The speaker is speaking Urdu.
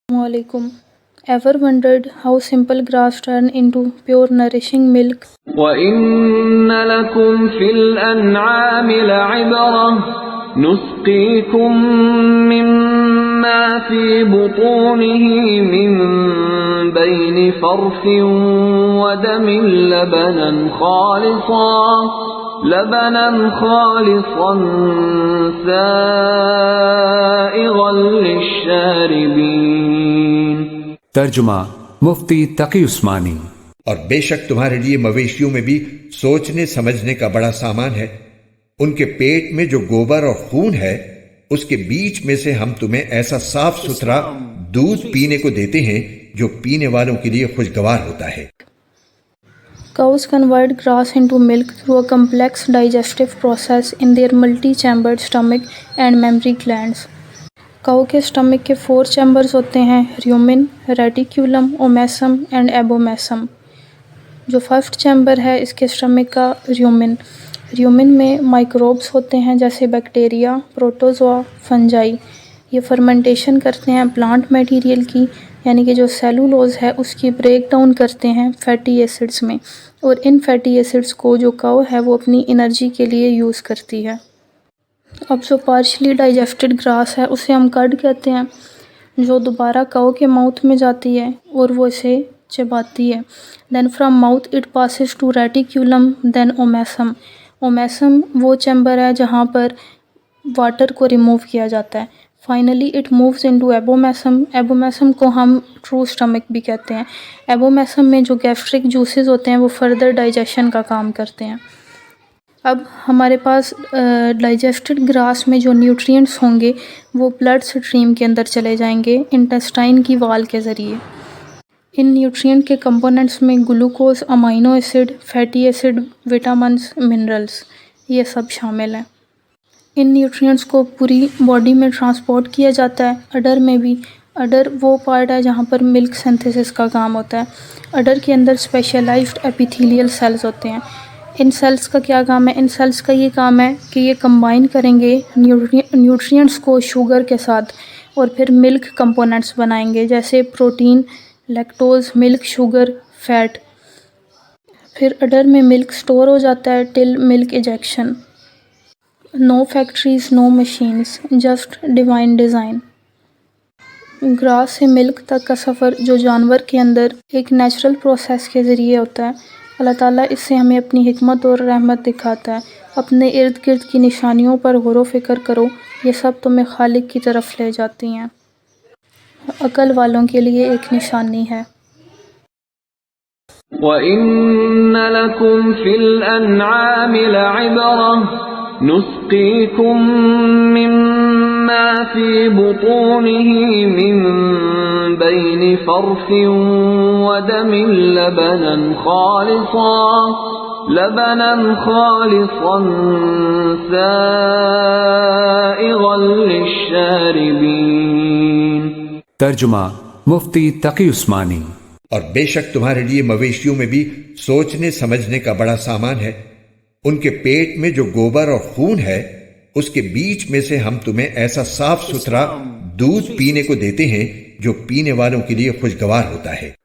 Assalamualaikum. Ever wondered how simple grass turn into pure nourishing milk? وَإِنَّ لَكُمْ فِي الْأَنْعَامِ لَعِبْرَةً نُسْقِيكُم مِّمَّا فِي بُطُونِهِ مِن بَيْنِ فَرْثٍ وَدَمٍ لَبَنًا خَالِصًا سَائِغًا لِّلشَّارِبِينَ۔ ترجمہ مفتی تقی عثمانی۔ اور بے شک تمہارے لیے مویشیوں میں بھی سوچنے سمجھنے کا بڑا سامان ہے۔ ان کے پیٹ میں جو گوبر اور خون ہے اس کے بیچ میں سے ہم تمہیں ایسا صاف ستھرا دودھ پینے کو دیتے ہیں جو پینے والوں کے لیے خوشگوار ہوتا ہے۔ Cows convert grass into milk through a complex digestive process in their multi-chambered stomach and mammary glands. Cow کے stomach کے 4 chambers ہوتے ہیں: rumen, reticulum, omasum and abomasum۔ جو فرسٹ چیمبر ہے اس کے stomach کا rumen میں microbes ہوتے ہیں جیسے بیکٹیریا، پروٹوزوا، فنجائی۔ یہ فرمنٹیشن کرتے ہیں پلانٹ میٹیریل کی، یعنی کہ جو سیلولوز ہے اس کی بریک ڈاؤن کرتے ہیں فیٹی ایسڈز میں، اور ان فیٹی ایسڈز کو جو کاؤ ہے وہ اپنی انرجی کے لیے یوز کرتی ہے۔ اب جو پارشلی ڈائجسٹڈ گراس ہے اسے ہم کڈ کہتے ہیں، جو دوبارہ کاؤ کے ماؤتھ میں جاتی ہے اور وہ اسے چباتی ہے۔ Then from mouth it passes to reticulum then omasum. Omasum وہ چیمبر ہے جہاں پر واٹر کو ریموو کیا جاتا ہے۔ Finally it moves into abomasum. Abomasum کو ہم ٹرو اسٹمک بھی کہتے ہیں۔ ایبومیسم میں جو گیسٹرک جوسز ہوتے ہیں وہ فردر ڈائجیشن کا کام کرتے ہیں۔ اب ہمارے پاس ڈائجسٹڈ گراس میں جو نیوٹرینٹس ہوں گے وہ بلڈ سٹریم کے اندر چلے جائیں گے انٹسٹائن کی وال کے ذریعے۔ ان نیوٹرینٹ کے کمپوننٹس میں glucose, amino acid, fatty acid, vitamins, minerals یہ سب شامل ہیں۔ ان نیوٹرینٹس کو پوری باڈی میں ٹرانسپورٹ کیا جاتا ہے، اڈر میں بھی۔ اڈر وہ پارٹ ہے جہاں پر ملک سینتھیسس کا کام ہوتا ہے۔ اڈر کے اندر اسپیشلائزڈ ایپیتھیلیل سیلز ہوتے ہیں۔ ان سیلز کا کیا کام ہے؟ ان سیلز کا یہ کام ہے کہ یہ کمبائن کریں گے نیوٹرینٹس کو شوگر کے ساتھ اور پھر ملک کمپوننٹس بنائیں گے جیسے protein, lactose, milk sugar, fat. پھر اڈر میں ملک سٹور ہو جاتا ہے till milk ejection. No factories, no machines, just divine design. Grass سے ملک تک کا سفر جو جانور کے اندر ایک نیچرل پروسیس کے ذریعے ہوتا ہے، اللہ تعالیٰ اس سے ہمیں اپنی حکمت اور رحمت دکھاتا ہے۔ اپنے ارد گرد کی نشانیوں پر غور و فکر کرو، یہ سب تمہیں خالق کی طرف لے جاتی ہیں۔ عقل والوں کے لیے ایک نشانی ہے۔ وَإِنَّ لَكُمْ فِي الْأَنْعَامِ لَعِبْرَةً نُسْقِيكُم مِّمَّا فِي بُطُونِهِ مِن بَيْنِ فَرْثٍ وَدَمٍ لَبَنًا خَالِصًا سَائِغًا لِّلشَّارِبِينَ۔ ترجمہ مفتی تقی عثمانی۔ اور بے شک تمہارے لیے مویشیوں میں بھی سوچنے سمجھنے کا بڑا سامان ہے۔ ان کے پیٹ میں جو گوبر اور خون ہے اس کے بیچ میں سے ہم تمہیں ایسا صاف ستھرا دودھ پینے کو دیتے ہیں جو پینے والوں کے لیے خوشگوار ہوتا ہے۔